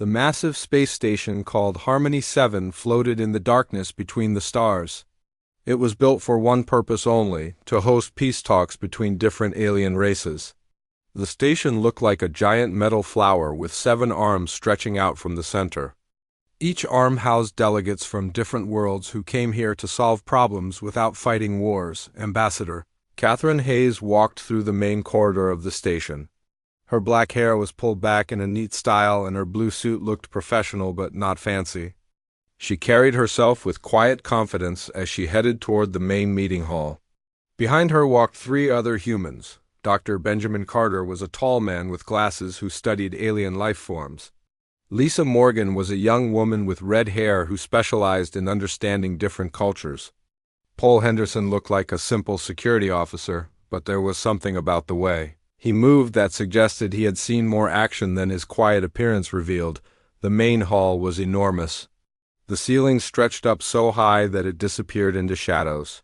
The massive space station called Harmony 7 floated in the darkness between the stars. It was built for one purpose only, to host peace talks between different alien races. The station looked like a giant metal flower with 7 arms stretching out from the center. Each arm housed delegates from different worlds who came here to solve problems without fighting wars. Ambassador Catherine Hayes walked through the main corridor of the station. Her black hair was pulled back in a neat style and her blue suit looked professional but not fancy. She carried herself with quiet confidence as she headed toward the main meeting hall. Behind her walked 3 other humans. Dr. Benjamin Carter was a tall man with glasses who studied alien life forms. Lisa Morgan was a young woman with red hair who specialized in understanding different cultures. Paul Henderson looked like a simple security officer, but there was something about the way he moved that suggested he had seen more action than his quiet appearance revealed. The main hall was enormous. The ceiling stretched up so high that it disappeared into shadows.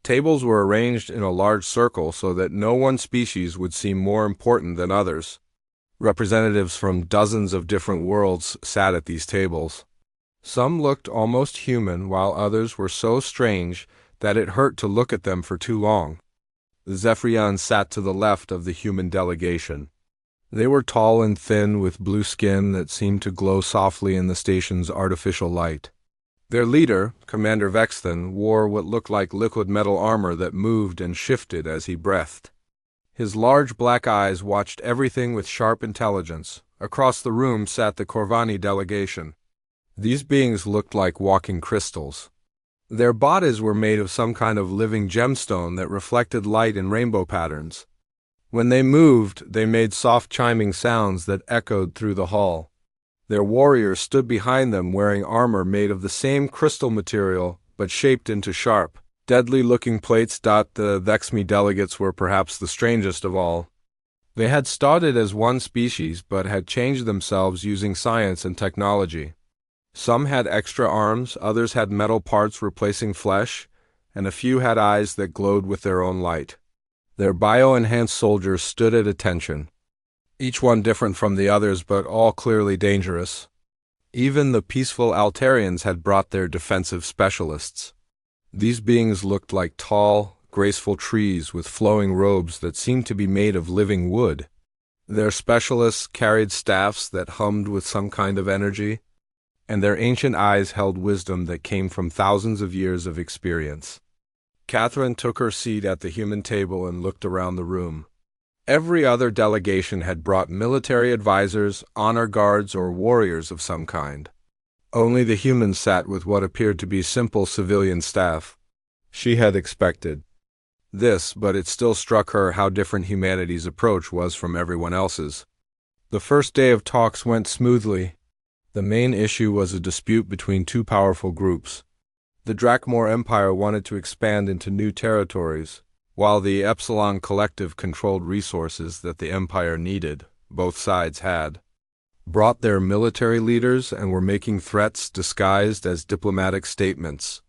Tables were arranged in a large circle so that no one species would seem more important than others. Representatives from dozens of different worlds sat at these tables. Some looked almost human, while others were so strange that it hurt to look at them for too long. The Zephyrians sat to the left of the human delegation. They were tall and thin with blue skin that seemed to glow softly in the station's artificial light. Their leader, Commander Vexton, wore what looked like liquid metal armor that moved and shifted as he breathed. His large black eyes watched everything with sharp intelligence. Across the room sat the Corvani delegation. These beings looked like walking crystals. Their bodies were made of some kind of living gemstone that reflected light in rainbow patterns. When they moved, they made soft chiming sounds that echoed through the hall. Their warriors stood behind them wearing armor made of the same crystal material, but shaped into sharp, deadly-looking plates. The Vexmi delegates were perhaps the strangest of all. They had started as one species, but had changed themselves using science and technology. Some had extra arms, others had metal parts replacing flesh, and a few had eyes that glowed with their own light. Their bio-enhanced soldiers stood at attention, each one different from the others but all clearly dangerous. Even the peaceful Altarians had brought their defensive specialists. These beings looked like tall, graceful trees with flowing robes that seemed to be made of living wood. Their specialists carried staffs that hummed with some kind of energy, and their ancient eyes held wisdom that came from thousands of years of experience. Catherine took her seat at the human table and looked around the room. Every other delegation had brought military advisors, honor guards, or warriors of some kind. Only the humans sat with what appeared to be simple civilian staff. She had expected this, but it still struck her how different humanity's approach was from everyone else's. The first day of talks went smoothly. The main issue was a dispute between 2 powerful groups. The Drakmor Empire wanted to expand into new territories, while the Epsilon Collective controlled resources that the Empire needed. Both sides had brought their military leaders and were making threats disguised as diplomatic statements.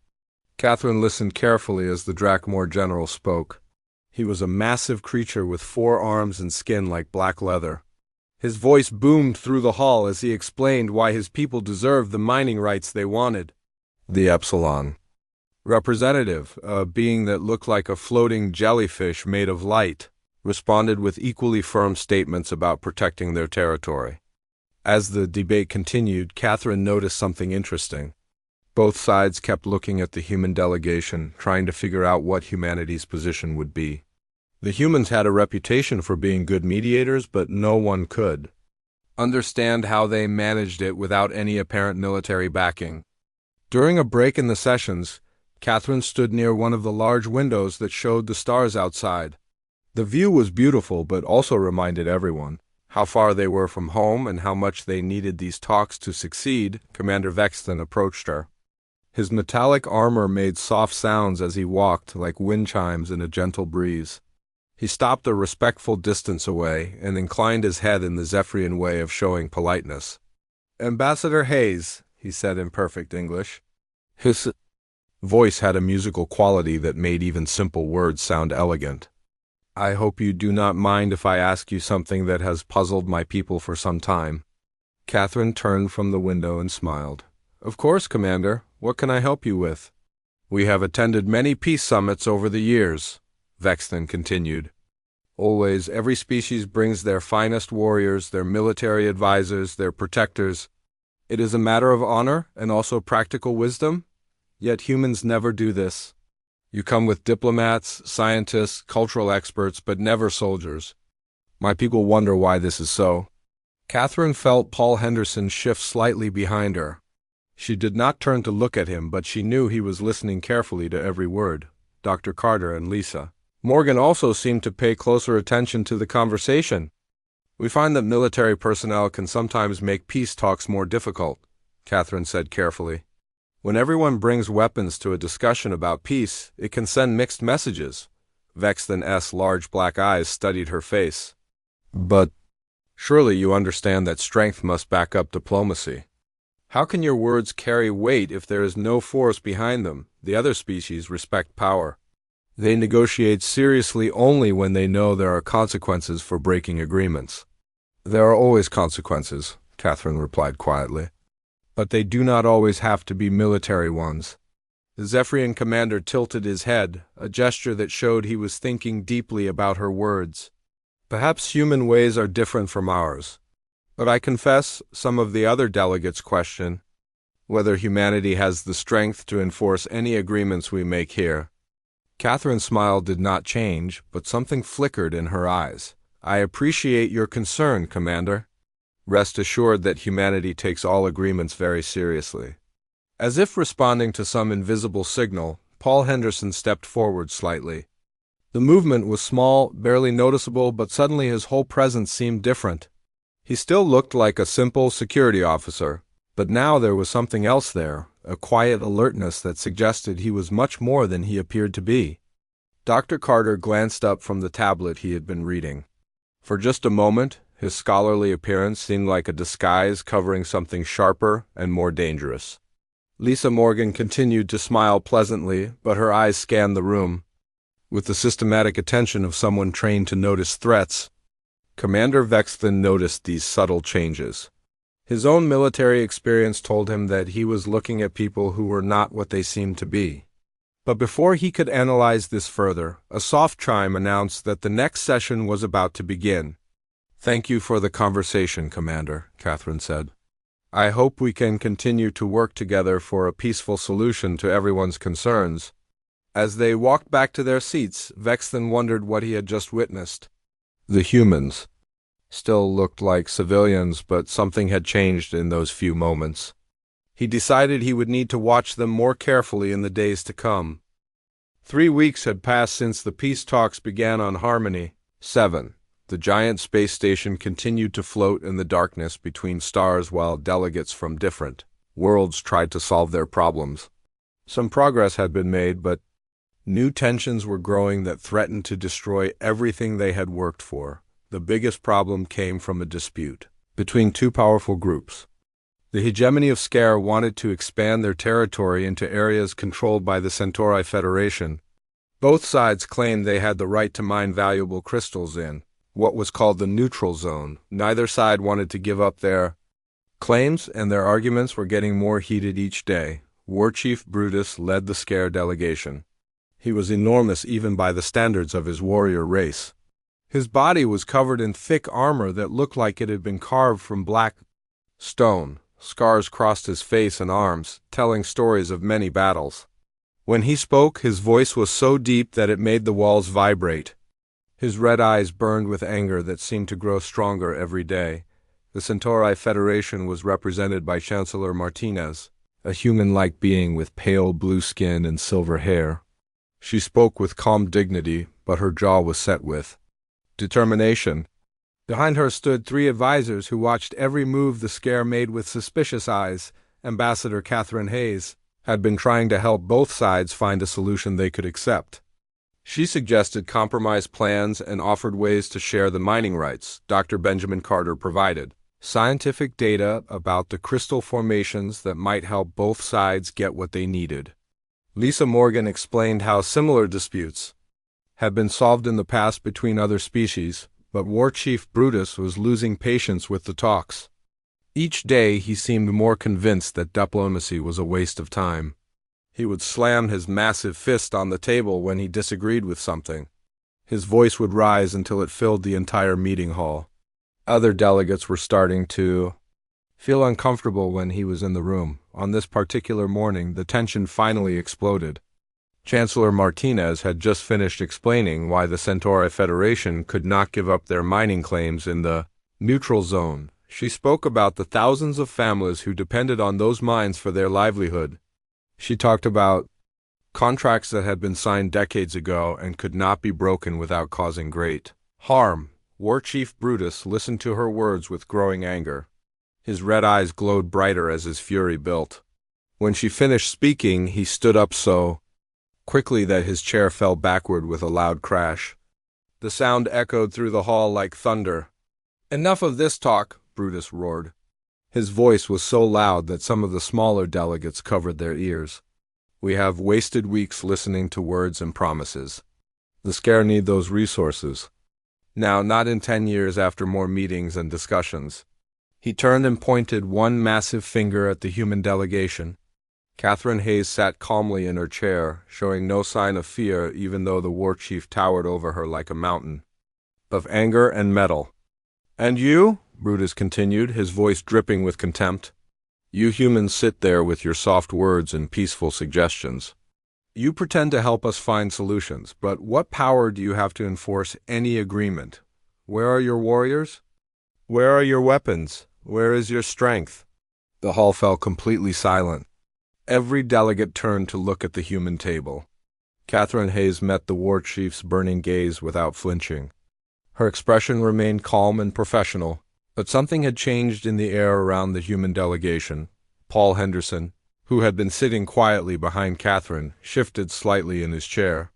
Catherine listened carefully as the Drakmor general spoke. He was a massive creature with 4 arms and skin like black leather. His voice boomed through the hall as he explained why his people deserved the mining rights they wanted. The Epsilon representative, a being that looked like a floating jellyfish made of light, responded with equally firm statements about protecting their territory. As the debate continued, Catherine noticed something interesting. Both sides kept looking at the human delegation, trying to figure out what humanity's position would be. The humans had a reputation for being good mediators, but no one could understand how they managed it without any apparent military backing. During a break in the sessions, Catherine stood near one of the large windows that showed the stars outside. The view was beautiful, but also reminded everyone how far they were from home and how much they needed these talks to succeed. Commander Vexton approached her. His metallic armor made soft sounds as he walked, like wind chimes in a gentle breeze. He stopped a respectful distance away and inclined his head in the Zephyrian way of showing politeness. "Ambassador Hayes," he said in perfect English. His voice had a musical quality that made even simple words sound elegant. "I hope you do not mind if I ask you something that has puzzled my people for some time." Catherine turned from the window and smiled. Of course, Commander. What can I help you with? We have attended many peace summits over the years, Vexton continued. Always, every species brings their finest warriors, their military advisors, their protectors. It is a matter of honor and also practical wisdom, yet humans never do this. You come with diplomats, scientists, cultural experts, but never soldiers. My people wonder why this is so. Catherine felt Paul Henderson shift slightly behind her. She did not turn to look at him, but she knew he was listening carefully to every word. Dr. Carter and Lisa Morgan also seemed to pay closer attention to the conversation. We find that military personnel can sometimes make peace talks more difficult, Catherine said carefully. When everyone brings weapons to a discussion about peace, it can send mixed messages. Vexton's large black eyes studied her face. But surely you understand that strength must back up diplomacy. How can your words carry weight if there is no force behind them? The other species respect power. They negotiate seriously only when they know there are consequences for breaking agreements. There are always consequences, Catherine replied quietly. But they do not always have to be military ones. The Zephyrian commander tilted his head, a gesture that showed he was thinking deeply about her words. Perhaps human ways are different from ours. But I confess some of the other delegates question whether humanity has the strength to enforce any agreements we make here. Catherine's smile did not change, but something flickered in her eyes. I appreciate your concern, Commander. Rest assured that humanity takes all agreements very seriously. As if responding to some invisible signal, Paul Henderson stepped forward slightly. The movement was small, barely noticeable, but suddenly his whole presence seemed different. He still looked like a simple security officer, but now there was something else there, a quiet alertness that suggested he was much more than he appeared to be. Dr. Carter glanced up from the tablet he had been reading. For just a moment, his scholarly appearance seemed like a disguise covering something sharper and more dangerous. Lisa Morgan continued to smile pleasantly, but her eyes scanned the room. With the systematic attention of someone trained to notice threats, Commander Vexton noticed these subtle changes. His own military experience told him that he was looking at people who were not what they seemed to be. But before he could analyze this further, a soft chime announced that the next session was about to begin. Thank you for the conversation, Commander, Catherine said. I hope we can continue to work together for a peaceful solution to everyone's concerns. As they walked back to their seats, Vexton wondered what he had just witnessed. The humans still looked like civilians, but something had changed in those few moments. He decided he would need to watch them more carefully in the days to come. 3 weeks had passed since the peace talks began on Harmony 7. The giant space station continued to float in the darkness between stars while delegates from different worlds tried to solve their problems. Some progress had been made, but new tensions were growing that threatened to destroy everything they had worked for. The biggest problem came from a dispute between two powerful groups. The hegemony of Scare wanted to expand their territory into areas controlled by the Centauri Federation. Both sides claimed they had the right to mine valuable crystals in what was called the neutral zone. Neither side wanted to give up their claims, and their arguments were getting more heated each day. War Chief Brutus led the Scare delegation. He was enormous even by the standards of his warrior race. His body was covered in thick armor that looked like it had been carved from black stone. Scars crossed his face and arms, telling stories of many battles. When he spoke, his voice was so deep that it made the walls vibrate. His red eyes burned with anger that seemed to grow stronger every day. The Centauri Federation was represented by Chancellor Martinez, a human-like being with pale blue skin and silver hair. She spoke with calm dignity, but her jaw was set with determination. Behind her stood 3 advisors who watched every move the Scare made with suspicious eyes. Ambassador Catherine Hayes had been trying to help both sides find a solution they could accept. She suggested compromise plans and offered ways to share the mining rights. Dr. Benjamin Carter provided scientific data about the crystal formations that might help both sides get what they needed. Lisa Morgan explained how similar disputes had been solved in the past between other species, but War Chief Brutus was losing patience with the talks. Each day he seemed more convinced that diplomacy was a waste of time. He would slam his massive fist on the table when he disagreed with something. His voice would rise until it filled the entire meeting hall. Other delegates were starting to feel uncomfortable when he was in the room. On this particular morning, the tension finally exploded. Chancellor Martinez had just finished explaining why the Centauri Federation could not give up their mining claims in the neutral zone. She spoke about the thousands of families who depended on those mines for their livelihood. She talked about contracts that had been signed decades ago and could not be broken without causing great harm. War Chief Brutus listened to her words with growing anger. His red eyes glowed brighter as his fury built. When she finished speaking, he stood up so quickly that his chair fell backward with a loud crash. The sound echoed through the hall like thunder. "Enough of this talk," Brutus roared. His voice was so loud that some of the smaller delegates covered their ears. "We have wasted weeks listening to words and promises. The Scare need those resources. Now, not in 10 years after more meetings and discussions." He turned and pointed one massive finger at the human delegation. Catherine Hayes sat calmly in her chair, showing no sign of fear even though the war chief towered over her like a mountain of anger and metal. "And you?" Brutus continued, his voice dripping with contempt. "You humans sit there with your soft words and peaceful suggestions. You pretend to help us find solutions, but what power do you have to enforce any agreement? Where are your warriors? Where are your weapons? Where is your strength?" The hall fell completely silent. Every delegate turned to look at the human table. Catherine Hayes met the war chief's burning gaze without flinching. Her expression remained calm and professional, but something had changed in the air around the human delegation. Paul Henderson, who had been sitting quietly behind Catherine, shifted slightly in his chair.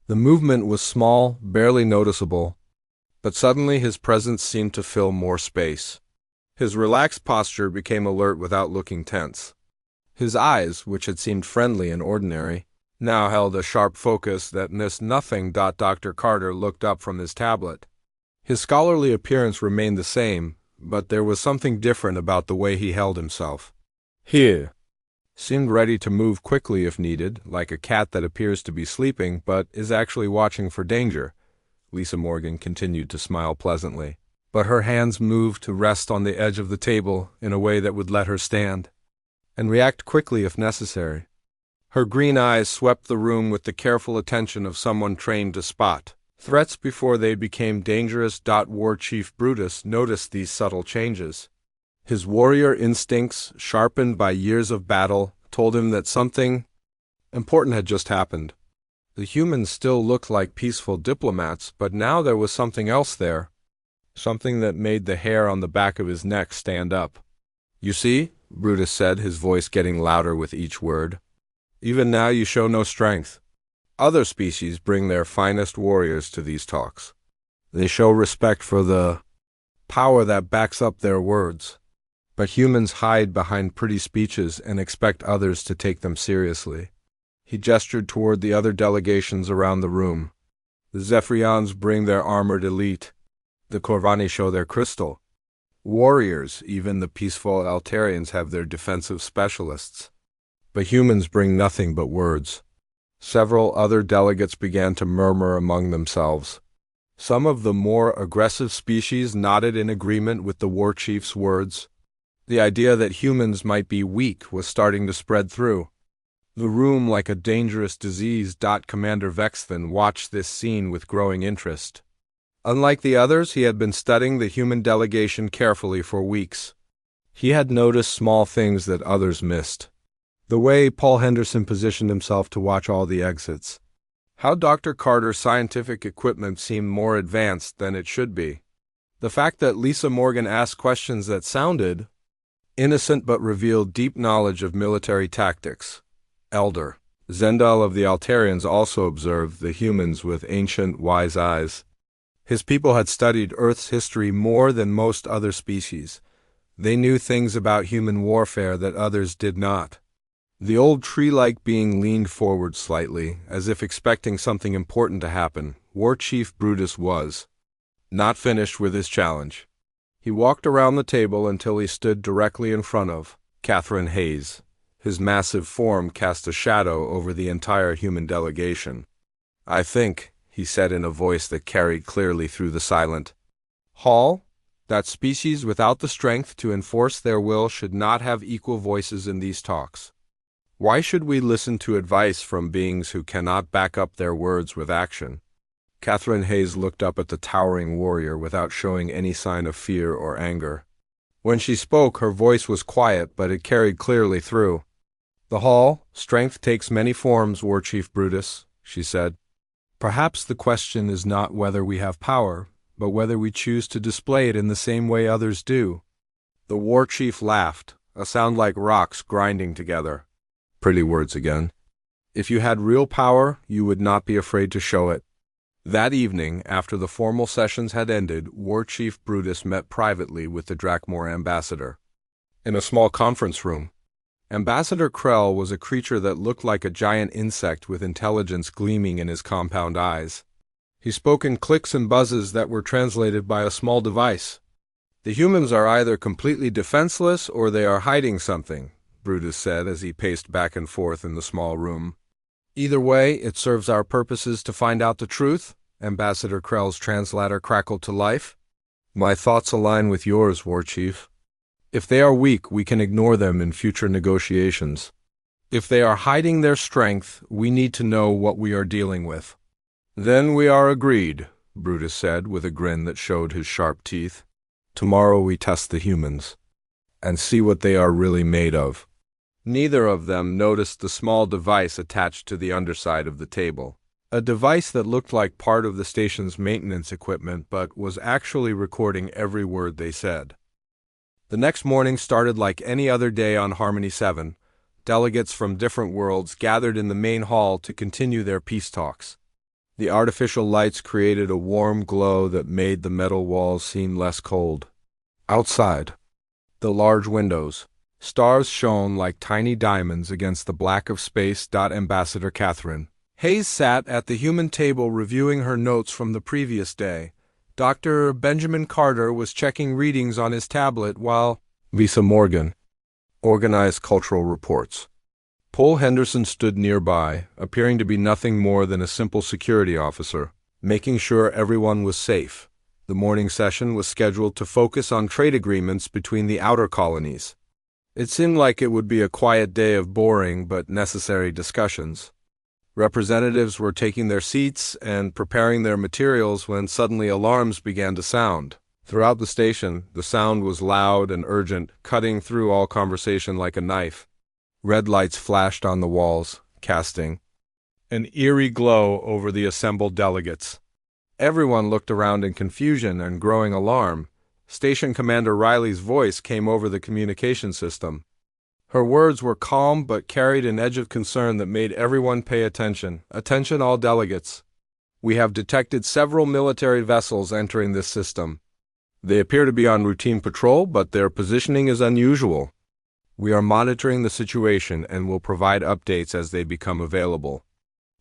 The movement was small, barely noticeable, but suddenly his presence seemed to fill more space. His relaxed posture became alert without looking tense. His eyes, which had seemed friendly and ordinary, now held a sharp focus that missed nothing. Dr. Carter looked up from his tablet. His scholarly appearance remained the same, but there was something different about the way he held himself. He seemed ready to move quickly if needed, like a cat that appears to be sleeping but is actually watching for danger. Lisa Morgan continued to smile pleasantly, but her hands moved to rest on the edge of the table in a way that would let her stand and react quickly if necessary. Her green eyes swept the room with the careful attention of someone trained to spot threats before they became dangerous. War Chief Brutus noticed these subtle changes. His warrior instincts, sharpened by years of battle, told him that something important had just happened. The humans still looked like peaceful diplomats, but now there was something else there, something that made the hair on the back of his neck stand up. "You see," Brutus said, his voice getting louder with each word, "even now you show no strength. Other species bring their finest warriors to these talks. They show respect for the power that backs up their words. But humans hide behind pretty speeches and expect others to take them seriously." He gestured toward the other delegations around the room. "The Zephyrians bring their armored elite. The Corvani show their crystal. Warriors, even the peaceful Altarians, have their defensive specialists. But humans bring nothing but words." Several other delegates began to murmur among themselves. Some of the more aggressive species nodded in agreement with the war chief's words. The idea that humans might be weak was starting to spread through the room like a dangerous disease. Commander Vexthan watched this scene with growing interest. Unlike the others, he had been studying the human delegation carefully for weeks. He had noticed small things that others missed. The way Paul Henderson positioned himself to watch all the exits. How Dr. Carter's scientific equipment seemed more advanced than it should be. The fact that Lisa Morgan asked questions that sounded innocent but revealed deep knowledge of military tactics. Elder Zendal of the Altarians also observed the humans with ancient, wise eyes. His people had studied Earth's history more than most other species. They knew things about human warfare that others did not. The old tree-like being leaned forward slightly, as if expecting something important to happen. War Chief Brutus was not finished with his challenge. He walked around the table until he stood directly in front of Catherine Hayes. His massive form cast a shadow over the entire human delegation. "I think," he said in a voice that carried clearly through the silent hall, "that species without the strength to enforce their will should not have equal voices in these talks. Why should we listen to advice from beings who cannot back up their words with action?" Catherine Hayes looked up at the towering warrior without showing any sign of fear or anger. When she spoke, her voice was quiet, but it carried clearly through the hall. "Strength takes many forms, War Chief Brutus," she said. "Perhaps the question is not whether we have power, but whether we choose to display it in the same way others do." The war chief laughed, a sound like rocks grinding together. Pretty words again. "If you had real power, you would not be afraid to show it." That evening, after the formal sessions had ended, War Chief Brutus met privately with the Drakmor ambassador. In a small conference room, Ambassador Krell was a creature that looked like a giant insect with intelligence gleaming in his compound eyes. He spoke in clicks and buzzes that were translated by a small device. "The humans are either completely defenseless or they are hiding something," Brutus said as he paced back and forth in the small room. "Either way, it serves our purposes to find out the truth," Ambassador Krell's translator crackled to life. "My thoughts align with yours, War Chief. If they are weak, we can ignore them in future negotiations. If they are hiding their strength, we need to know what we are dealing with." "Then we are agreed," Brutus said with a grin that showed his sharp teeth. "Tomorrow we test the humans and see what they are really made of." Neither of them noticed the small device attached to the underside of the table. A device that looked like part of the station's maintenance equipment but was actually recording every word they said. The next morning started like any other day on Harmony 7. Delegates from different worlds gathered in the main hall to continue their peace talks. The artificial lights created a warm glow that made the metal walls seem less cold. Outside, the large windows, stars shone like tiny diamonds against the black of space. Ambassador Catherine Hayes sat at the human table reviewing her notes from the previous day. Dr. Benjamin Carter was checking readings on his tablet while Visa Morgan organized cultural reports. Paul Henderson stood nearby, appearing to be nothing more than a simple security officer, making sure everyone was safe. The morning session was scheduled to focus on trade agreements between the outer colonies. It seemed like it would be a quiet day of boring but necessary discussions. Representatives were taking their seats and preparing their materials when suddenly alarms began to sound. Throughout the station, the sound was loud and urgent, cutting through all conversation like a knife. Red lights flashed on the walls, casting an eerie glow over the assembled delegates. Everyone looked around in confusion and growing alarm. Station Commander Riley's voice came over the communication system. Her words were calm but carried an edge of concern that made everyone pay attention. "Attention all delegates. We have detected several military vessels entering this system. They appear to be on routine patrol, but their positioning is unusual. We are monitoring the situation and will provide updates as they become available."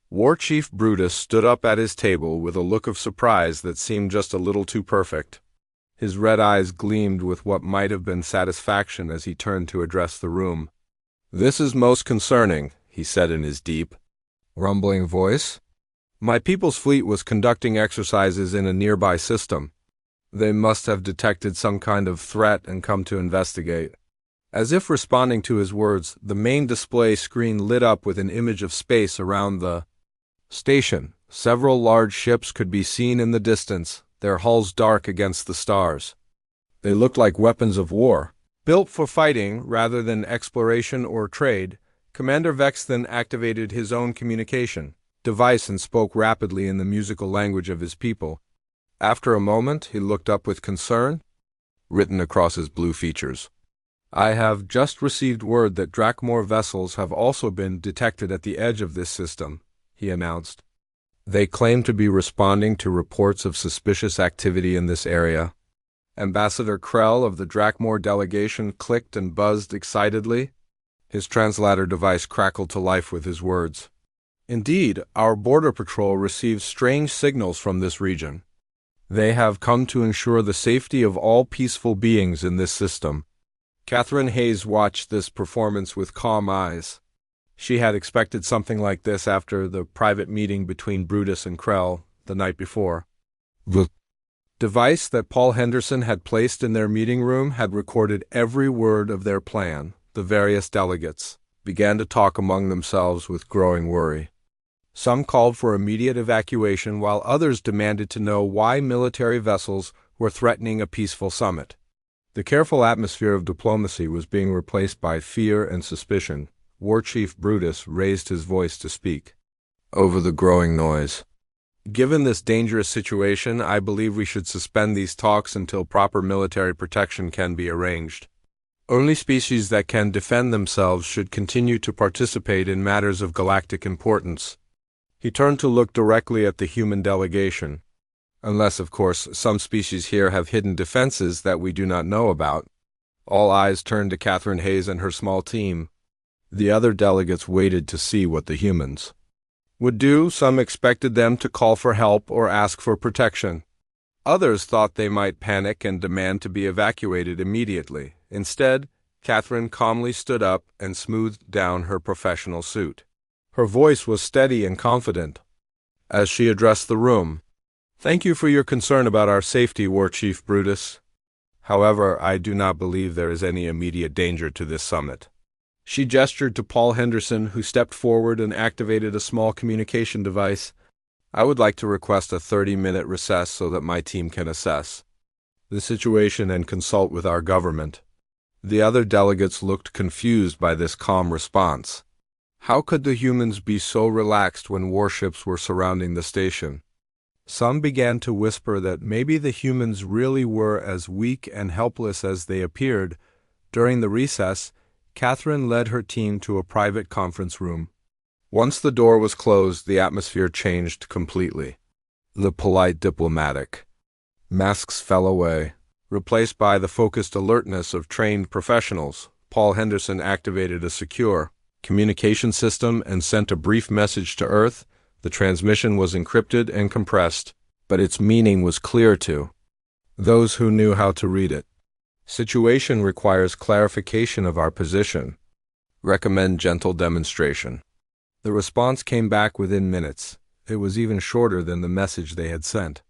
War Chief Brutus stood up at his table with a look of surprise that seemed just a little too perfect. His red eyes gleamed with what might have been satisfaction as he turned to address the room. "This is most concerning," he said in his deep, rumbling voice. "My people's fleet was conducting exercises in a nearby system. They must have detected some kind of threat and come to investigate." As if responding to his words, the main display screen lit up with an image of space around the station. Several large ships could be seen in the distance, their hulls dark against the stars. They looked like weapons of war. Built for fighting rather than exploration or trade, Commander Vex then activated his own communication device and spoke rapidly in the musical language of his people. After a moment, he looked up with concern, written across his blue features. "I have just received word that Drakmor vessels have also been detected at the edge of this system," he announced. "They claim to be responding to reports of suspicious activity in this area." Ambassador Krell of the Drakmor delegation clicked and buzzed excitedly. His translator device crackled to life with his words. "Indeed, our border patrol receives strange signals from this region. They have come to ensure the safety of all peaceful beings in this system. Catherine Hayes watched this performance with calm eyes. She had expected something like this after the private meeting between Brutus and Krell the night before. The device that Paul Henderson had placed in their meeting room had recorded every word of their plan. The various delegates began to talk among themselves with growing worry. Some called for immediate evacuation, while others demanded to know why military vessels were threatening a peaceful summit. The careful atmosphere of diplomacy was being replaced by fear and suspicion. War Chief Brutus raised his voice to speak over the growing noise. Given this dangerous situation, I believe we should suspend these talks until proper military protection can be arranged. Only species that can defend themselves should continue to participate in matters of galactic importance. He turned to look directly at the human delegation. Unless, of course, some species here have hidden defenses that we do not know about. All eyes turned to Catherine Hayes and her small team. The other delegates waited to see what the humans would do. Some expected them to call for help or ask for protection. Others thought they might panic and demand to be evacuated immediately. Instead, Catherine calmly stood up and smoothed down her professional suit. Her voice was steady and confident as she addressed the room. Thank you for your concern about our safety, War Chief Brutus. However, I do not believe there is any immediate danger to this summit. She gestured to Paul Henderson, who stepped forward and activated a small communication device. I would like to request a 30-minute recess so that my team can assess the situation and consult with our government. The other delegates looked confused by this calm response. How could the humans be so relaxed when warships were surrounding the station? Some began to whisper that maybe the humans really were as weak and helpless as they appeared. During the recess, Catherine led her team to a private conference room. Once the door was closed, the atmosphere changed completely. The polite diplomatic masks fell away, replaced by the focused alertness of trained professionals. Paul Henderson activated a secure communication system and sent a brief message to Earth. The transmission was encrypted and compressed, but its meaning was clear to those who knew how to read it. Situation requires clarification of our position. Recommend gentle demonstration. The response came back within minutes. It was even shorter than the message they had sent.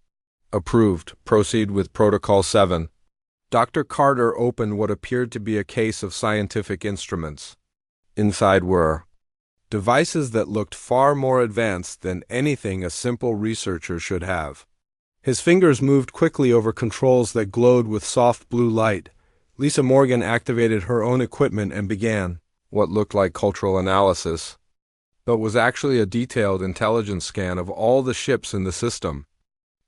Approved. Proceed with Protocol 7. Dr. Carter opened what appeared to be a case of scientific instruments. Inside were devices that looked far more advanced than anything a simple researcher should have. His fingers moved quickly over controls that glowed with soft blue light. Lisa Morgan activated her own equipment and began what looked like cultural analysis, but was actually a detailed intelligence scan of all the ships in the system.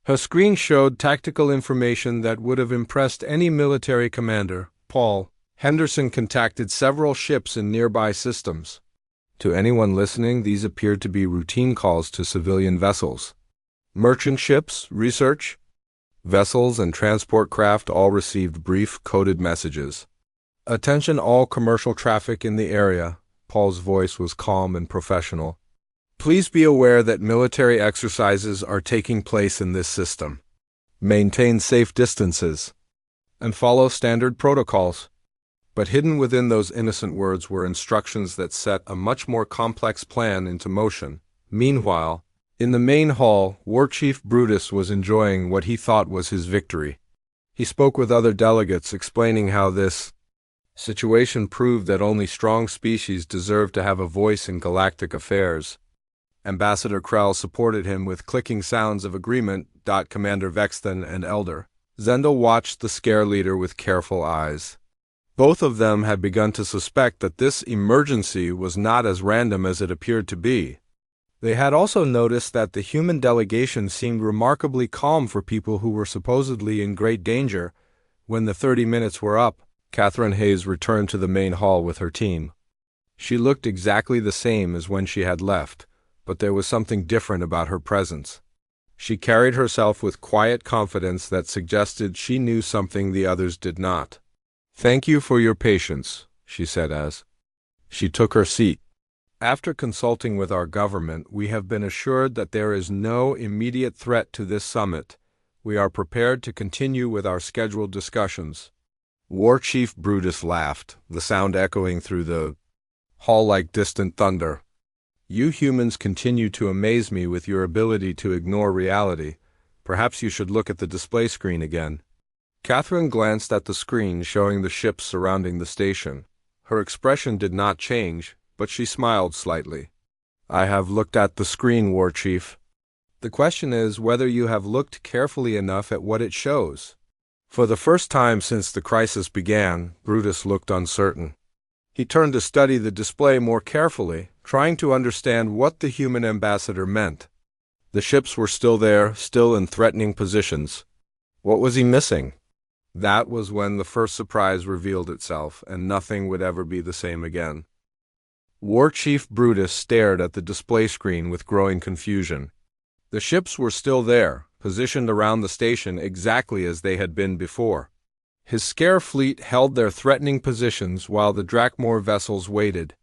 Her screen showed tactical information that would have impressed any military commander. Paul Henderson contacted several ships in nearby systems. To anyone listening, these appeared to be routine calls to civilian vessels. Merchant ships, research vessels, and transport craft all received brief, coded messages. Attention all commercial traffic in the area. Paul's voice was calm and professional. Please be aware that military exercises are taking place in this system. Maintain safe distances and follow standard protocols. But hidden within those innocent words were instructions that set a much more complex plan into motion. Meanwhile, in the main hall, War Chief Brutus was enjoying what he thought was his victory. He spoke with other delegates, explaining how this situation proved that only strong species deserve to have a voice in galactic affairs. Ambassador Krell supported him with clicking sounds of agreement. Commander Vexton and Elder Zendel watched the scare leader with careful eyes. Both of them had begun to suspect that this emergency was not as random as it appeared to be. They had also noticed that the human delegation seemed remarkably calm for people who were supposedly in great danger. When the 30 minutes were up, Catherine Hayes returned to the main hall with her team. She looked exactly the same as when she had left, but there was something different about her presence. She carried herself with quiet confidence that suggested she knew something the others did not. Thank you for your patience, she said as she took her seat. After consulting with our government, we have been assured that there is no immediate threat to this summit. We are prepared to continue with our scheduled discussions." War Chief Brutus laughed, the sound echoing through the hall like distant thunder. "You humans continue to amaze me with your ability to ignore reality. Perhaps you should look at the display screen again." Catherine glanced at the screen showing the ships surrounding the station. Her expression did not change, but she smiled slightly. "I have looked at the screen, War Chief. The question is whether you have looked carefully enough at what it shows." For the first time since the crisis began, Brutus looked uncertain. He turned to study the display more carefully, trying to understand what the human ambassador meant. The ships were still there, still in threatening positions. What was he missing? That was when the first surprise revealed itself, and nothing would ever be the same again. War Chief Brutus stared at the display screen with growing confusion. The ships were still there, positioned around the station exactly as they had been before. His scare fleet held their threatening positions while the Drakmor vessels waited.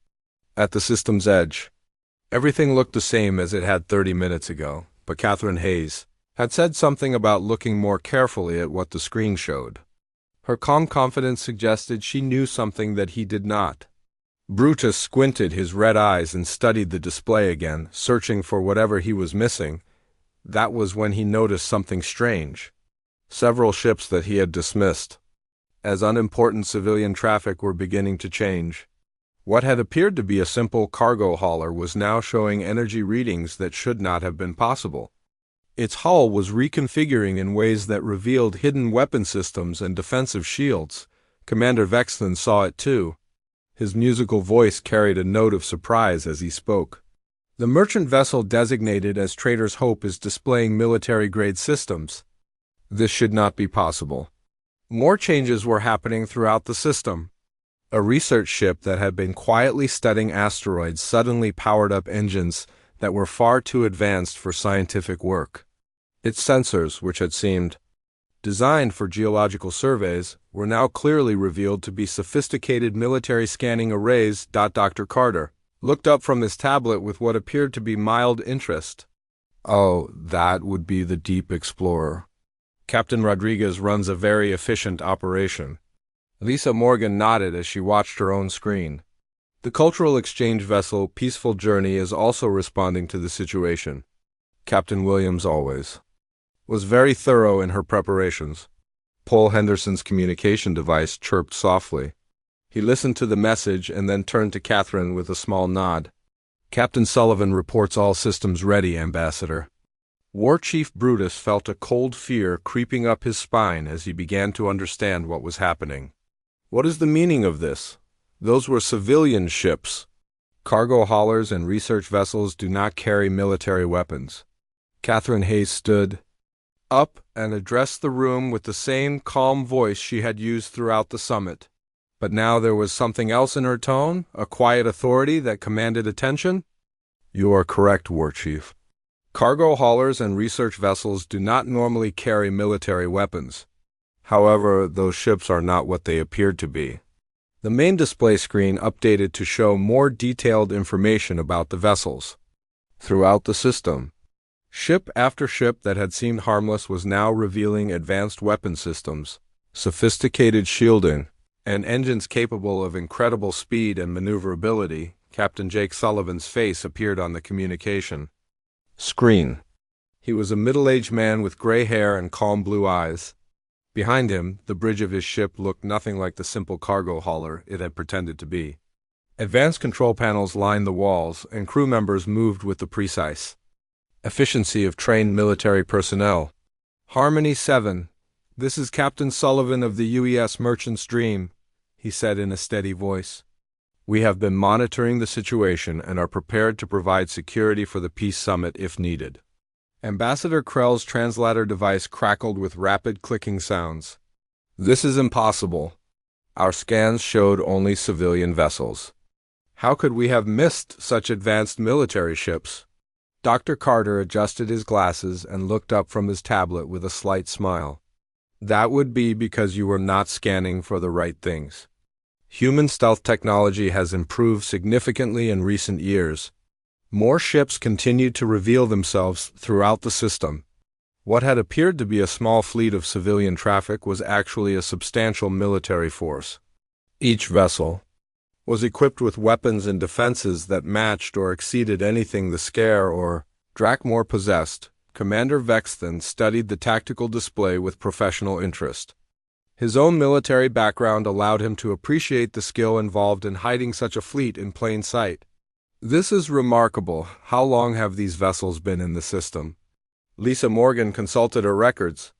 At the system's edge, everything looked the same as it had 30 minutes ago, but Catherine Hayes had said something about looking more carefully at what the screen showed. Her calm confidence suggested she knew something that he did not. Brutus squinted his red eyes and studied the display again, searching for whatever he was missing. That was when he noticed something strange. Several ships that he had dismissed as unimportant civilian traffic were beginning to change. What had appeared to be a simple cargo hauler was now showing energy readings that should not have been possible. Its hull was reconfiguring in ways that revealed hidden weapon systems and defensive shields. Commander Vexton saw it too. His musical voice carried a note of surprise as he spoke. "The merchant vessel designated as Trader's Hope is displaying military-grade systems. This should not be possible." More changes were happening throughout the system. A research ship that had been quietly studying asteroids suddenly powered up engines that were far too advanced for scientific work. Its sensors, which had seemed designed for geological surveys, were now clearly revealed to be sophisticated military scanning arrays. Dr. Carter looked up from his tablet with what appeared to be mild interest. "Oh, that would be the Deep Explorer. Captain Rodriguez runs a very efficient operation." Lisa Morgan nodded as she watched her own screen. "The cultural exchange vessel Peaceful Journey is also responding to the situation. Captain Williams always was very thorough in her preparations." Paul Henderson's communication device chirped softly. He listened to the message and then turned to Catherine with a small nod. "Captain Sullivan reports all systems ready, Ambassador." War Chief Brutus felt a cold fear creeping up his spine as he began to understand what was happening. What is the meaning of this? Those were civilian ships. Cargo haulers and research vessels do not carry military weapons. Catherine Hayes stood up and addressed the room with the same calm voice she had used throughout the summit. But now there was something else in her tone, a quiet authority that commanded attention. "You are correct, War Chief. Cargo haulers and research vessels do not normally carry military weapons. However, those ships are not what they appeared to be." The main display screen updated to show more detailed information about the vessels. Throughout the system, ship after ship that had seemed harmless was now revealing advanced weapon systems, sophisticated shielding, and engines capable of incredible speed and maneuverability. Captain Jake Sullivan's face appeared on the communication screen. He was a middle-aged man with gray hair and calm blue eyes. Behind him, the bridge of his ship looked nothing like the simple cargo hauler it had pretended to be. Advanced control panels lined the walls, and crew members moved with the precise efficiency of trained military personnel. "Harmony 7, this is Captain Sullivan of the UES Merchant's Dream," he said in a steady voice. "We have been monitoring the situation and are prepared to provide security for the Peace Summit if needed." Ambassador Krell's translator device crackled with rapid clicking sounds. "This is impossible. Our scans showed only civilian vessels. How could we have missed such advanced military ships?" Dr. Carter adjusted his glasses and looked up from his tablet with a slight smile. "That would be because you were not scanning for the right things. Human stealth technology has improved significantly in recent years. More ships continued to reveal themselves throughout the system. What had appeared to be a small fleet of civilian traffic was actually a substantial military force. Each vessel was equipped with weapons and defenses that matched or exceeded anything the Scare or Drakmor possessed. Commander Vexton studied the tactical display with professional interest. His own military background allowed him to appreciate the skill involved in hiding such a fleet in plain sight. This is remarkable. How long have these vessels been in the system? Lisa Morgan consulted her records.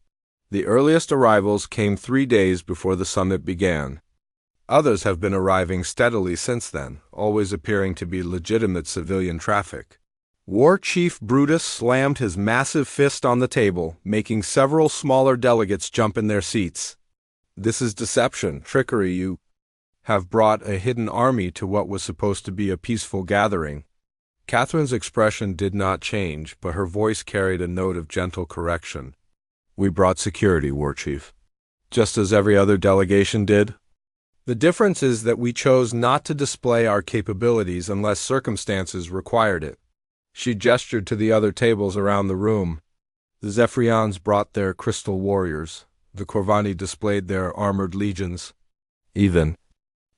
The earliest arrivals came 3 days before the summit began. Others have been arriving steadily since then, always appearing to be legitimate civilian traffic. War Chief Brutus slammed his massive fist on the table, making several smaller delegates jump in their seats. This is deception, trickery. You have brought a hidden army to what was supposed to be a peaceful gathering. Catherine's expression did not change, but her voice carried a note of gentle correction. We brought security, War Chief. Just as every other delegation did. The difference is that we chose not to display our capabilities unless circumstances required it. She gestured to the other tables around the room. The Zephyrians brought their crystal warriors. The Corvani displayed their armored legions. Even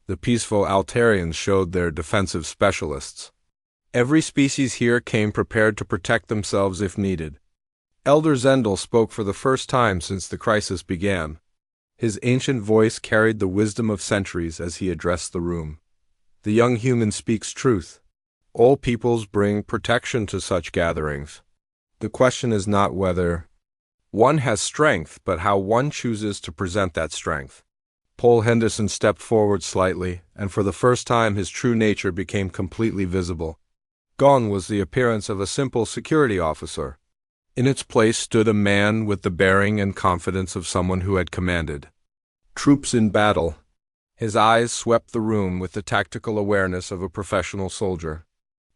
the peaceful Altarians showed their defensive specialists. Every species here came prepared to protect themselves if needed. Elder Zendel spoke for the first time since the crisis began. His ancient voice carried the wisdom of centuries as he addressed the room. The young human speaks truth. All peoples bring protection to such gatherings. The question is not whether one has strength, but how one chooses to present that strength. Paul Henderson stepped forward slightly, and for the first time his true nature became completely visible. Gone was the appearance of a simple security officer. In its place stood a man with the bearing and confidence of someone who had commanded troops in battle. His eyes swept the room with the tactical awareness of a professional soldier.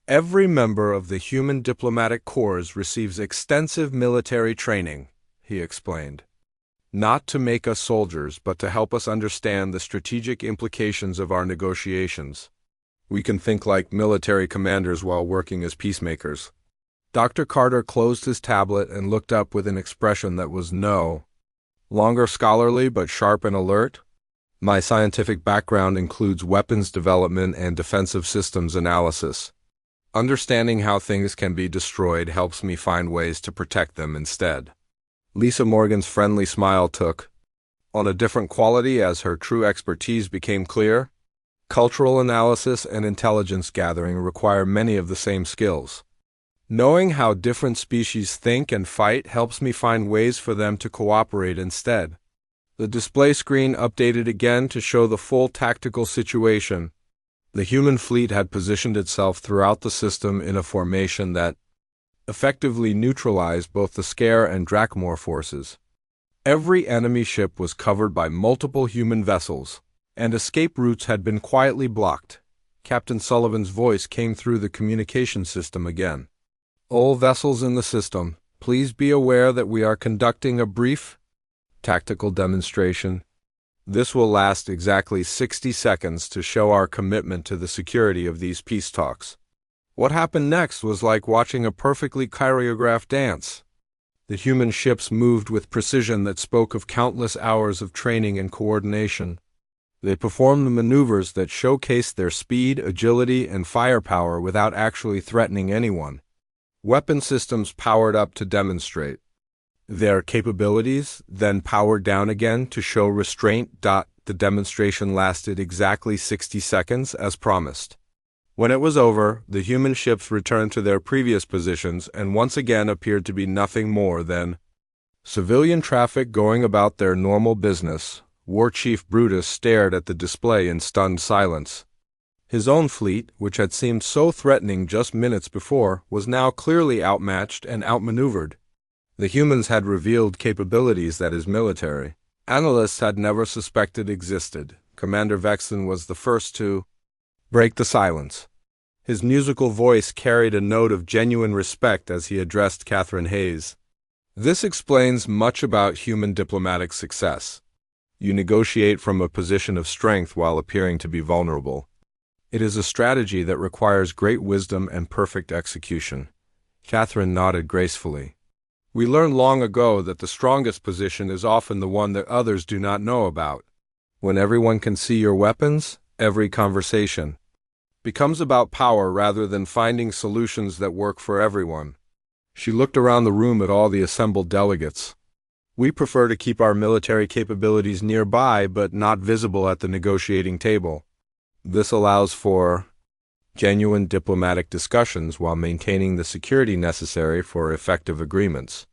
Every member of the human diplomatic corps receives extensive military training, he explained. Not to make us soldiers, but to help us understand the strategic implications of our negotiations. We can think like military commanders while working as peacemakers. Dr. Carter closed his tablet and looked up with an expression that was no longer scholarly but sharp and alert. My scientific background includes weapons development and defensive systems analysis. Understanding how things can be destroyed helps me find ways to protect them instead. Lisa Morgan's friendly smile took on a different quality as her true expertise became clear. Cultural analysis and intelligence gathering require many of the same skills. Knowing how different species think and fight helps me find ways for them to cooperate instead. The display screen updated again to show the full tactical situation. The human fleet had positioned itself throughout the system in a formation that effectively neutralized both the Scare and Drakmor forces. Every enemy ship was covered by multiple human vessels, and escape routes had been quietly blocked. Captain Sullivan's voice came through the communication system again. All vessels in the system, please be aware that we are conducting a brief tactical demonstration. This will last exactly 60 seconds to show our commitment to the security of these peace talks. What happened next was like watching a perfectly choreographed dance. The human ships moved with precision that spoke of countless hours of training and coordination. They performed the maneuvers that showcased their speed, agility, and firepower without actually threatening anyone. Weapon systems powered up to demonstrate their capabilities, then powered down again to show restraint. The demonstration lasted exactly 60 seconds as promised. When it was over, the human ships returned to their previous positions and once again appeared to be nothing more than civilian traffic going about their normal business. War Chief Brutus stared at the display in stunned silence. His own fleet, which had seemed so threatening just minutes before, was now clearly outmatched and outmaneuvered. The humans had revealed capabilities that his military analysts had never suspected existed. Commander Vexton was the first to break the silence. His musical voice carried a note of genuine respect as he addressed Catherine Hayes. This explains much about human diplomatic success. You negotiate from a position of strength while appearing to be vulnerable. It is a strategy that requires great wisdom and perfect execution. Catherine nodded gracefully. We learned long ago that the strongest position is often the one that others do not know about. When everyone can see your weapons, every conversation becomes about power rather than finding solutions that work for everyone. She looked around the room at all the assembled delegates. We prefer to keep our military capabilities nearby but not visible at the negotiating table. This allows for genuine diplomatic discussions while maintaining the security necessary for effective agreements.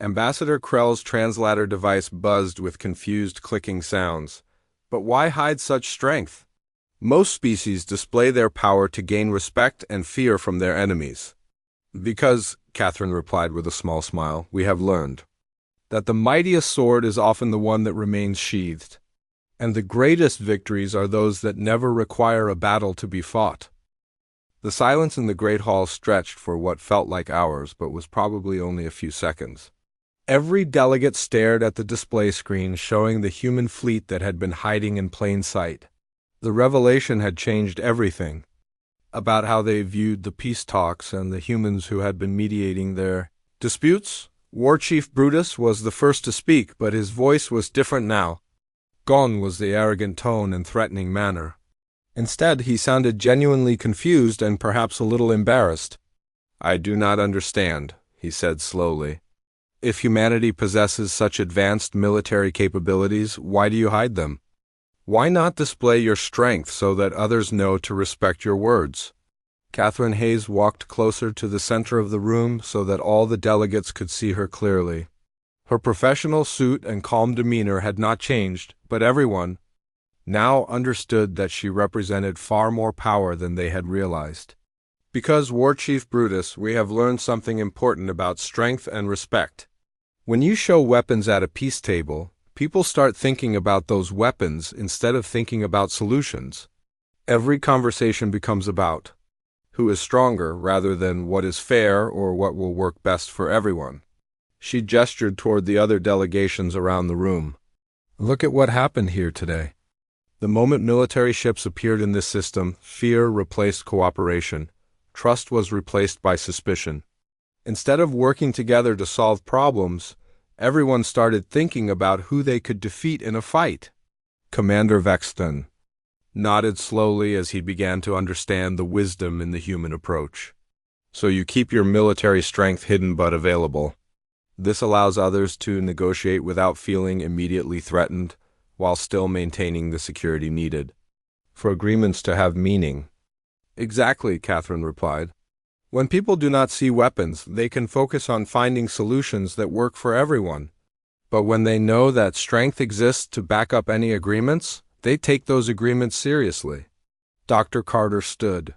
Ambassador Krell's translator device buzzed with confused clicking sounds. But why hide such strength? Most species display their power to gain respect and fear from their enemies. Because, Catherine replied with a small smile, we have learned that the mightiest sword is often the one that remains sheathed, and the greatest victories are those that never require a battle to be fought. The silence in the great hall stretched for what felt like hours, but was probably only a few seconds. Every delegate stared at the display screen showing the human fleet that had been hiding in plain sight. The revelation had changed everything about how they viewed the peace talks and the humans who had been mediating their disputes. War Chief Brutus was the first to speak, but his voice was different now. Gone was the arrogant tone and threatening manner. Instead, he sounded genuinely confused and perhaps a little embarrassed. "I do not understand," he said slowly. "If humanity possesses such advanced military capabilities, why do you hide them? Why not display your strength so that others know to respect your words?" Catherine Hayes walked closer to the center of the room so that all the delegates could see her clearly. Her professional suit and calm demeanor had not changed, but everyone now understood that she represented far more power than they had realized. Because, War Chief Brutus, we have learned something important about strength and respect. When you show weapons at a peace table, people start thinking about those weapons instead of thinking about solutions. Every conversation becomes about who is stronger rather than what is fair or what will work best for everyone. She gestured toward the other delegations around the room. Look at what happened here today. The moment military ships appeared in this system, fear replaced cooperation. Trust was replaced by suspicion. Instead of working together to solve problems, everyone started thinking about who they could defeat in a fight. Commander Vexton nodded slowly as he began to understand the wisdom in the human approach. So you keep your military strength hidden but available. This allows others to negotiate without feeling immediately threatened, while still maintaining the security needed for agreements to have meaning. Exactly, Catherine replied. When people do not see weapons, they can focus on finding solutions that work for everyone. But when they know that strength exists to back up any agreements, they take those agreements seriously. Dr. Carter stood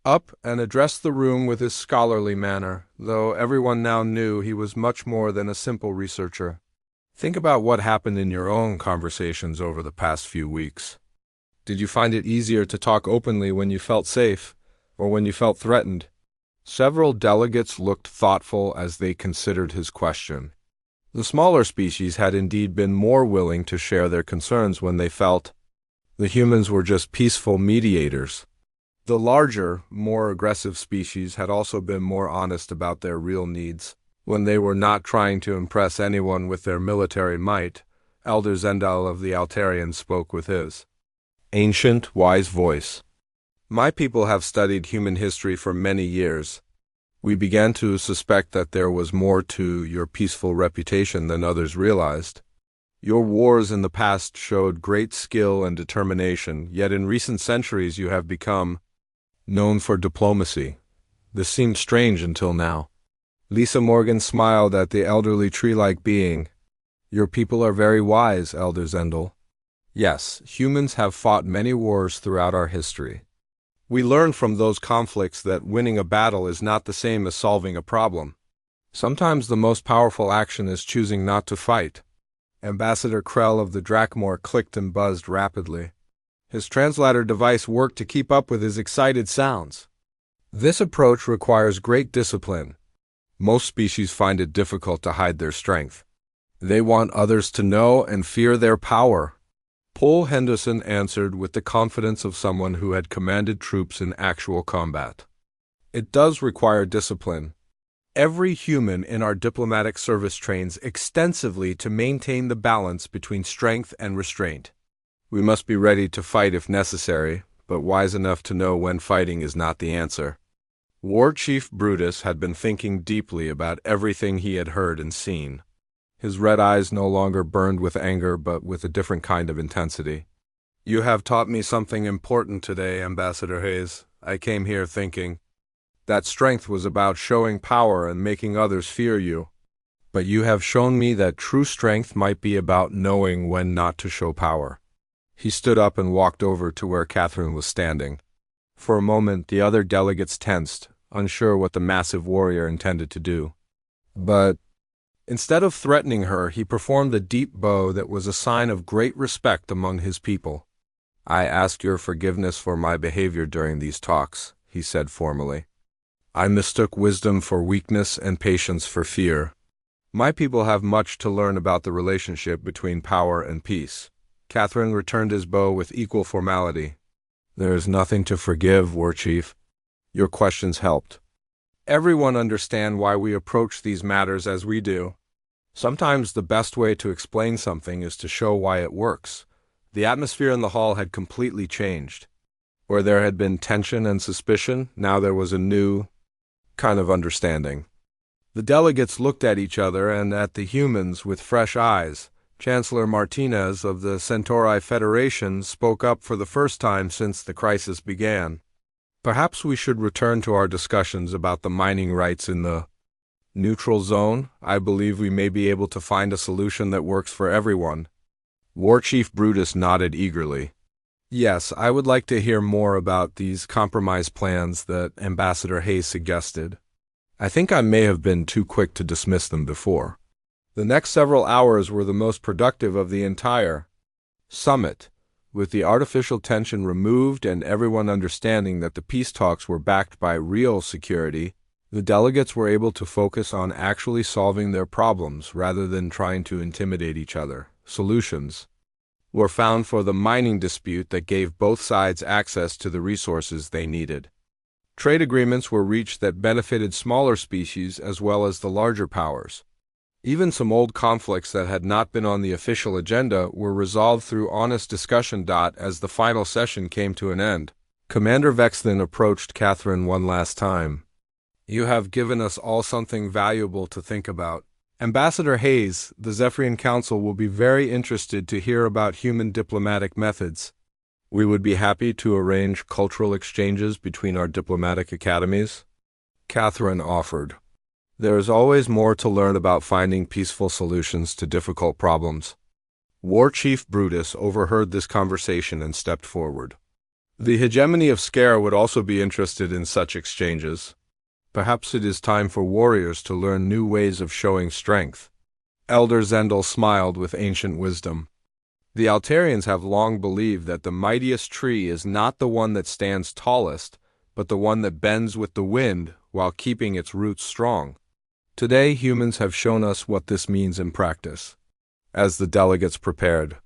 up and addressed the room with his scholarly manner, though everyone now knew he was much more than a simple researcher. Think about what happened in your own conversations over the past few weeks. Did you find it easier to talk openly when you felt safe, or when you felt threatened? Several delegates looked thoughtful as they considered his question. The smaller species had indeed been more willing to share their concerns when they felt the humans were just peaceful mediators. The larger, more aggressive species had also been more honest about their real needs. When they were not trying to impress anyone with their military might, Elder Zendal of the Altarians spoke with his ancient, wise voice. My people have studied human history for many years. We began to suspect that there was more to your peaceful reputation than others realized. Your wars in the past showed great skill and determination, yet in recent centuries you have become known for diplomacy. This seemed strange until now. Lisa Morgan smiled at the elderly tree-like being. Your people are very wise, Elder Zendal. Yes, humans have fought many wars throughout our history. We learn from those conflicts that winning a battle is not the same as solving a problem. Sometimes the most powerful action is choosing not to fight. Ambassador Krell of the Drakmor clicked and buzzed rapidly. His translator device worked to keep up with his excited sounds. This approach requires great discipline. Most species find it difficult to hide their strength. They want others to know and fear their power. Paul Henderson answered with the confidence of someone who had commanded troops in actual combat. It does require discipline. Every human in our diplomatic service trains extensively to maintain the balance between strength and restraint. We must be ready to fight if necessary, but wise enough to know when fighting is not the answer. War Chief Brutus had been thinking deeply about everything he had heard and seen. His red eyes no longer burned with anger, but with a different kind of intensity. "You have taught me something important today, Ambassador Hayes. I came here thinking that strength was about showing power and making others fear you. But you have shown me that true strength might be about knowing when not to show power." He stood up and walked over to where Catherine was standing. For a moment, the other delegates tensed, unsure what the massive warrior intended to do. But instead of threatening her, he performed the deep bow that was a sign of great respect among his people. "I ask your forgiveness for my behavior during these talks," he said formally. "I mistook wisdom for weakness and patience for fear. My people have much to learn about the relationship between power and peace." Catherine returned his bow with equal formality. "There is nothing to forgive, War Chief. Your questions helped. Everyone understands why we approach these matters as we do. Sometimes the best way to explain something is to show why it works." The atmosphere in the hall had completely changed. Where there had been tension and suspicion, now there was a new kind of understanding. The delegates looked at each other and at the humans with fresh eyes. Chancellor Martinez of the Centauri Federation spoke up for the first time since the crisis began. "Perhaps we should return to our discussions about the mining rights in the neutral zone. I believe we may be able to find a solution that works for everyone." War Chief Brutus nodded eagerly. "Yes, I would like to hear more about these compromise plans that Ambassador Hayes suggested. I think I may have been too quick to dismiss them before." The next several hours were the most productive of the entire summit. With the artificial tension removed and everyone understanding that the peace talks were backed by real security, the delegates were able to focus on actually solving their problems rather than trying to intimidate each other. Solutions were found for the mining dispute that gave both sides access to the resources they needed. Trade agreements were reached that benefited smaller species as well as the larger powers. Even some old conflicts that had not been on the official agenda were resolved through honest discussion. As the final session came to an end, Commander Vexton approached Catherine one last time. "You have given us all something valuable to think about. Ambassador Hayes, the Zephyrian Council will be very interested to hear about human diplomatic methods. We would be happy to arrange cultural exchanges between our diplomatic academies." Catherine offered. "There is always more to learn about finding peaceful solutions to difficult problems." War Chief Brutus overheard this conversation and stepped forward. The hegemony of Scare would also be interested in such exchanges. Perhaps it is time for warriors to learn new ways of showing strength. Elder Zendel smiled with ancient wisdom. "The Altarians have long believed that the mightiest tree is not the one that stands tallest, but the one that bends with the wind while keeping its roots strong. Today, humans have shown us what this means in practice." As the delegates prepared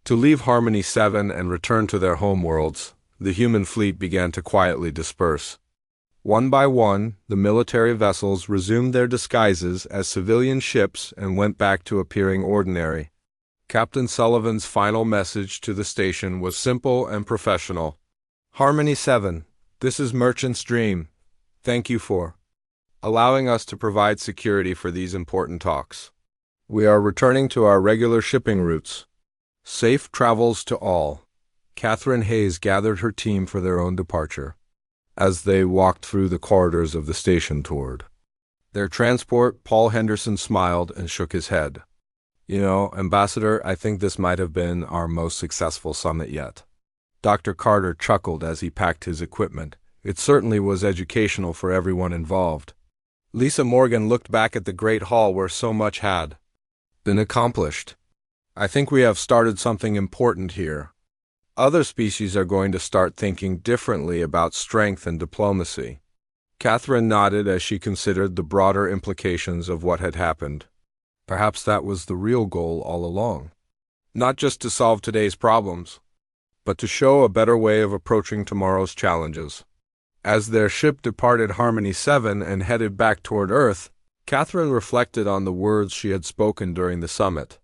to leave Harmony 7 and return to their homeworlds, the human fleet began to quietly disperse. One by one, the military vessels resumed their disguises as civilian ships and went back to appearing ordinary. Captain Sullivan's final message to the station was simple and professional. "Harmony 7, this is Merchant's Dream. Thank you for allowing us to provide security for these important talks. We are returning to our regular shipping routes. Safe travels to all." Catherine Hayes gathered her team for their own departure. As they walked through the corridors of the station toward their transport, Paul Henderson smiled and shook his head. "You know, Ambassador, I think this might have been our most successful summit yet." Dr. Carter chuckled as he packed his equipment. It certainly was educational for everyone involved. Lisa Morgan looked back at the great hall where so much had been accomplished. "I think we have started something important here. Other species are going to start thinking differently about strength and diplomacy." Catherine nodded as she considered the broader implications of what had happened. Perhaps that was the real goal all along. Not just to solve today's problems, but to show a better way of approaching tomorrow's challenges. As their ship departed Harmony 7 and headed back toward Earth, Catherine reflected on the words she had spoken during the summit.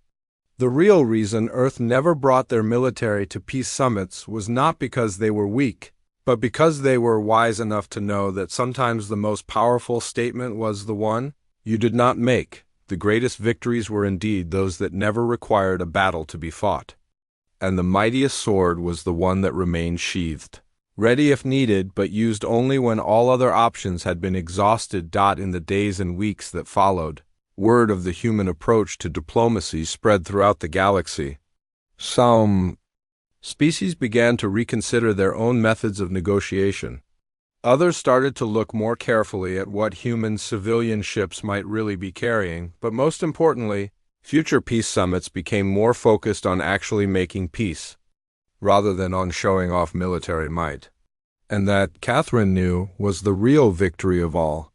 The real reason Earth never brought their military to peace summits was not because they were weak, but because they were wise enough to know that sometimes the most powerful statement was the one you did not make. The greatest victories were indeed those that never required a battle to be fought. And the mightiest sword was the one that remained sheathed, ready if needed, but used only when all other options had been exhausted. In the days and weeks that followed, word of the human approach to diplomacy spread throughout the galaxy. Some species began to reconsider their own methods of negotiation. Others started to look more carefully at what human civilian ships might really be carrying, but most importantly, future peace summits became more focused on actually making peace, rather than on showing off military might. And that, Catherine knew, was the real victory of all.